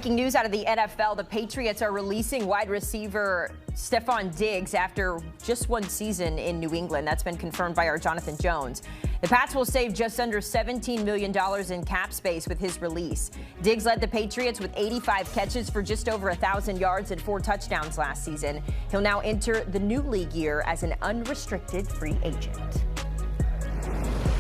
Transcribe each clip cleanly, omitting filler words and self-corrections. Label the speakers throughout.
Speaker 1: Breaking news out of the NFL, the Patriots are releasing wide receiver Stefon Diggs after just one season in New England. That's been confirmed by our Jonathan Jones. The Pats will save just under $17 million in cap space with his release. Diggs led the Patriots with 85 catches for just over 1,000 yards and 4 touchdowns last season. He'll now enter the new league year as an unrestricted free agent.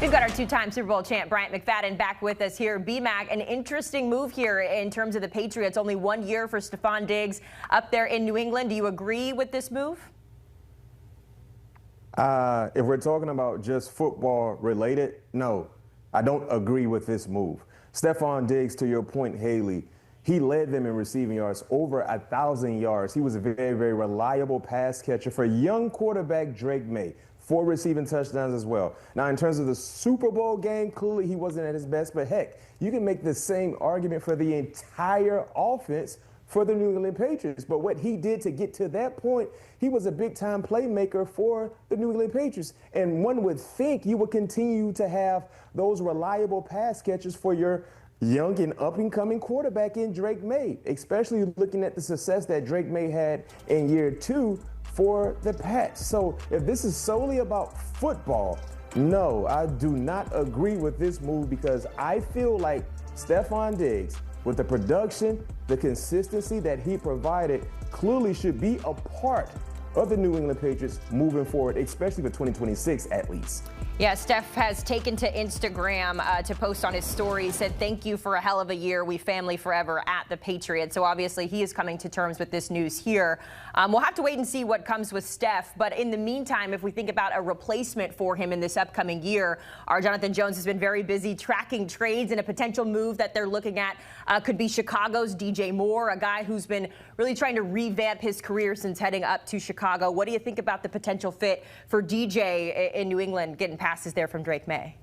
Speaker 1: We've got our two-time Super Bowl champ Bryant McFadden back with us here. BMAC, an interesting move here in terms of the Patriots. Only 1 year for Stefon Diggs up there in New England. Do you agree with this move?
Speaker 2: If we're talking about just football related, no, I don't agree with this move. Stefon Diggs, to your point, Haley, he led them in receiving yards, over 1,000 yards. He was a very, very reliable pass catcher for young quarterback Drake May. 4 receiving touchdowns as well. Now, in terms of the Super Bowl game, clearly he wasn't at his best, but heck, you can make the same argument for the entire offense for the New England Patriots. But what he did to get to that point, he was a big-time playmaker for the New England Patriots. And one would think you would continue to have those reliable pass catchers for your young and up-and-coming quarterback in Drake May, especially looking at the success that Drake May had in year 2 for the Pats. So if this is solely about football, no, I do not agree with this move, because I feel like Stefon Diggs, with the production, the consistency that he provided, clearly should be a part of the New England Patriots moving forward, especially for 2026 at least.
Speaker 1: Yeah, Steph has taken to Instagram to post on his story, said, "Thank you for a hell of a year. We family forever at the Patriots." So obviously he is coming to terms with this news here. We'll have to wait and see what comes with Steph. But in the meantime, if we think about a replacement for him in this upcoming year, our Jonathan Jones has been very busy tracking trades, and a potential move that they're looking at could be Chicago's DJ Moore, a guy who's been really trying to revamp his career since heading up to Chicago. What do you think about the potential fit for DJ in New England, getting passes there from Drake May?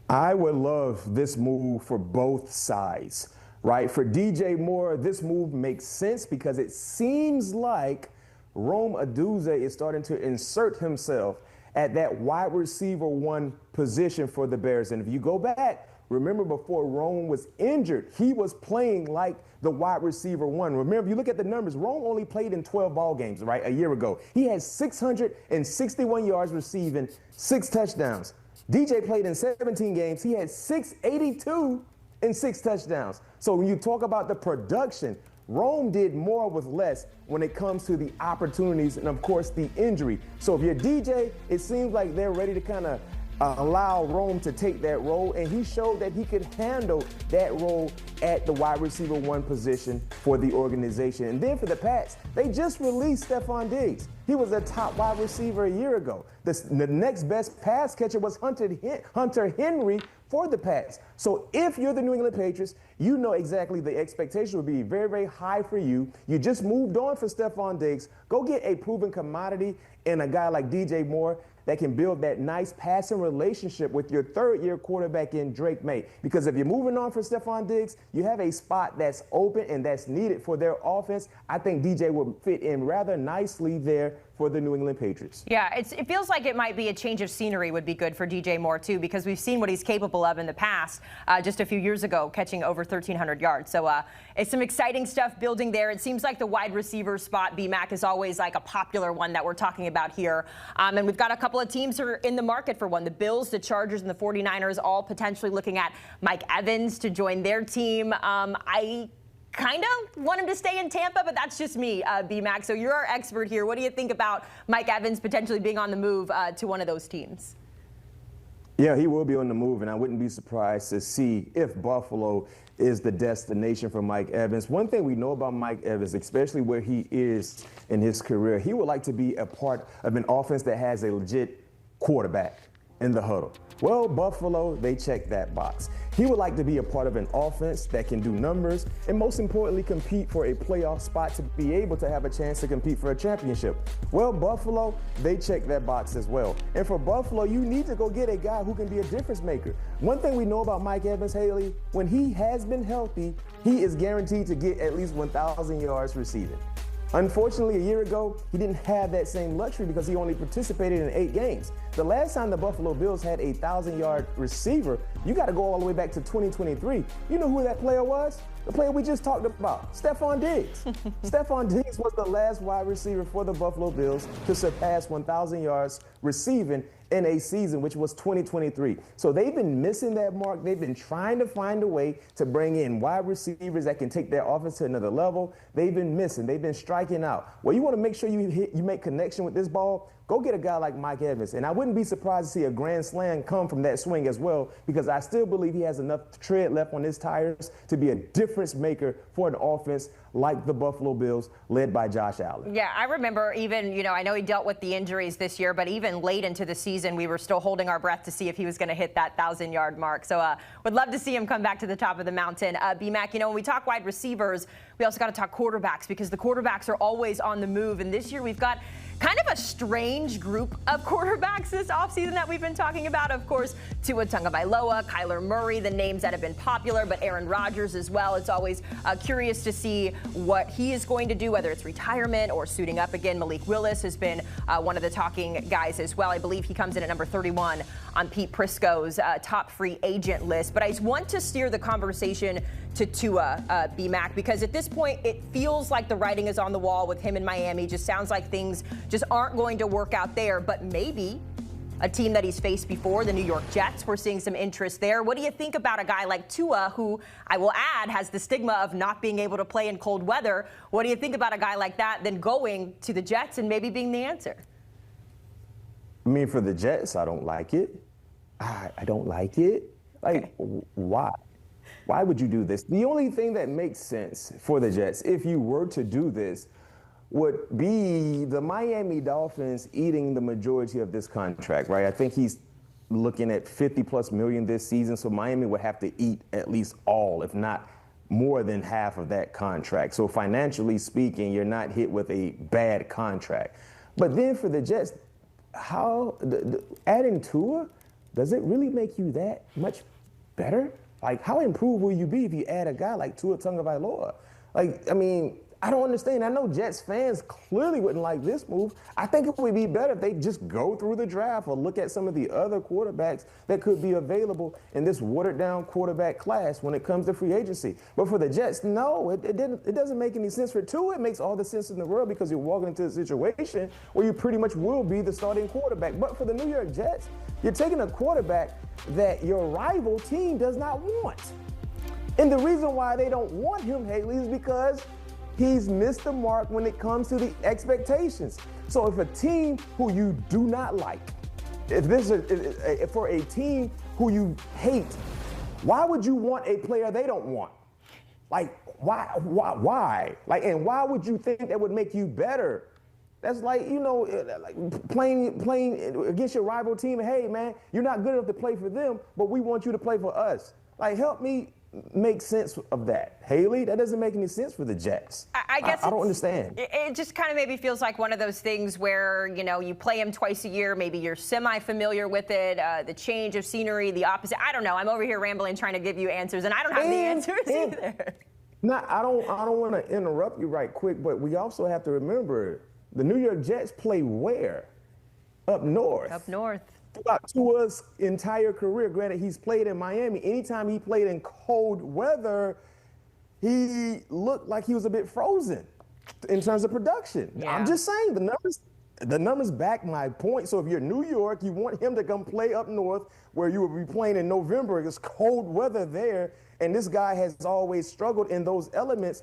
Speaker 2: I would love this move for both sides, right? For DJ Moore, this move makes sense because it seems like Rome Odunze is starting to insert himself at that wide receiver 1 position for the Bears. And if you go back, remember before Rome was injured, he was playing like the wide receiver 1. Remember, you look at the numbers, Rome only played in 12 ball games, right, a year ago. He had 661 yards receiving, 6 touchdowns. DJ played in 17 games. He had 682 and 6 touchdowns. So when you talk about the production, Rome did more with less when it comes to the opportunities and, of course, the injury. So if you're DJ, it seems like they're ready to kind of allow Rome to take that role, and he showed that he could handle that role at the wide receiver 1 position for the organization. And then for the Pats, they just released Stefon Diggs. He was a top wide receiver a year ago. The next best pass catcher was Hunter Henry for the Pats. So if you're the New England Patriots, you know exactly the expectation would be very, very high for you. You just moved on for Stefon Diggs. Go get a proven commodity in a guy like DJ Moore that can build that nice passing relationship with your 3rd-year quarterback in Drake May. Because if you're moving on for Stefon Diggs, you have a spot that's open and that's needed for their offense. I think DJ will fit in rather nicely there for the New England Patriots.
Speaker 1: Yeah, it feels like it might be a change of scenery would be good for DJ Moore, too, because we've seen what he's capable of in the past, just a few years ago, catching over 1,300 yards. So it's some exciting stuff building there. It seems like the wide receiver spot, BMAC, is always like a popular one that we're talking about here. And we've got a couple of teams who are in the market for one. The Bills, the Chargers, and the 49ers all potentially looking at Mike Evans to join their team. I kind of want him to stay in Tampa, but that's just me, BMAC. So you're our expert here. What do you think about Mike Evans potentially being on the move to one of those teams?
Speaker 2: Yeah, he will be on the move, and I wouldn't be surprised to see if Buffalo is the destination for Mike Evans. One thing we know about Mike Evans, especially where he is in his career, he would like to be a part of an offense that has a legit quarterback in the huddle. Well, Buffalo, they check that box. He would like to be a part of an offense that can do numbers and, most importantly, compete for a playoff spot to be able to have a chance to compete for a championship. Well, Buffalo, they check that box as well. And for Buffalo, you need to go get a guy who can be a difference maker. One thing we know about Mike Evans, Haley, when he has been healthy, he is guaranteed to get at least 1,000 yards receiving. Unfortunately, a year ago, he didn't have that same luxury because he only participated in 8 games. The last time the Buffalo Bills had a 1,000-yard receiver, you got to go all the way back to 2023. You know who that player was? The player we just talked about, Stefon Diggs. Stefon Diggs was the last wide receiver for the Buffalo Bills to surpass 1,000 yards receiving in a season, which was 2023. So they've been missing that mark. They've been trying to find a way to bring in wide receivers that can take their offense to another level. They've been missing. They've been striking out. Well, you want to make sure you make connection with this ball. Go get a guy like Mike Evans. And I wouldn't be surprised to see a grand slam come from that swing as well, because I still believe he has enough tread left on his tires to be a difference maker for an offense like the Buffalo Bills, led by Josh Allen.
Speaker 1: Yeah, I remember even, I know he dealt with the injuries this year, but even late into the season, we were still holding our breath to see if he was going to hit that 1,000-yard mark. So would love to see him come back to the top of the mountain. B-Mac, when we talk wide receivers, we also got to talk quarterbacks, because the quarterbacks are always on the move. And this year we've got kind of a strange group of quarterbacks this offseason that we've been talking about. Of course, Tua Tagovailoa, Kyler Murray, the names that have been popular, but Aaron Rodgers as well. It's always curious to see what he is going to do, whether it's retirement or suiting up again. Malik Willis has been one of the talking guys as well. I believe he comes in at number 31 on Pete Prisco's top free agent list. But I want to steer the conversation to Tua, B-Mac, because at this point it feels like the writing is on the wall with him in Miami. Just sounds like things just aren't going to work out there, but maybe a team that he's faced before, the New York Jets, we're seeing some interest there. What do you think about a guy like Tua, who I will add has the stigma of not being able to play in cold weather? What do you think about a guy like that then going to the Jets and maybe being the answer?
Speaker 2: I mean, for the Jets, I don't like it. I don't like it. Like, okay. Why? Why would you do this? The only thing that makes sense for the Jets, if you were to do this, would be the Miami Dolphins eating the majority of this contract, right? I think he's looking at $50+ million this season, so Miami would have to eat at least all, if not more than half of that contract. So financially speaking, you're not hit with a bad contract. But then for the Jets, adding Tua, does it really make you that much better? Like, how improved will you be if you add a guy like Tua Tagovailoa? Like, I mean, I don't understand. I know Jets fans clearly wouldn't like this move. I think it would be better if they just go through the draft or look at some of the other quarterbacks that could be available in this watered-down quarterback class when it comes to free agency. But for the Jets, no, it doesn't make any sense. For Tua, it makes all the sense in the world because you're walking into a situation where you pretty much will be the starting quarterback. But for the New York Jets, you're taking a quarterback that your rival team does not want. And the reason why they don't want him, Haley, is because he's missed the mark when it comes to the expectations. So if a team who you do not like, for a team who you hate, why would you want a player they don't want? Like, why? Like, and why would you think that would make you better? That's like, like playing against your rival team. Hey, man, you're not good enough to play for them, but we want you to play for us. Like, help me make sense of that. Haley, that doesn't make any sense for the Jets.
Speaker 1: I guess
Speaker 2: I don't understand.
Speaker 1: It just kind of maybe feels like one of those things where, you play him twice a year. Maybe you're semi-familiar with it, the change of scenery, the opposite. I don't know. I'm over here rambling trying to give you answers, and I don't have the answers either.
Speaker 2: No, I don't want to interrupt you right quick, but we also have to remember the New York Jets play where? Up north.
Speaker 1: Up north.
Speaker 2: Throughout Tua's entire career, granted, he's played in Miami. Anytime he played in cold weather, he looked like he was a bit frozen in terms of production. Yeah. I'm just saying the numbers back my point. So if you're New York, you want him to come play up north where you will be playing in November. It's cold weather there, and this guy has always struggled in those elements.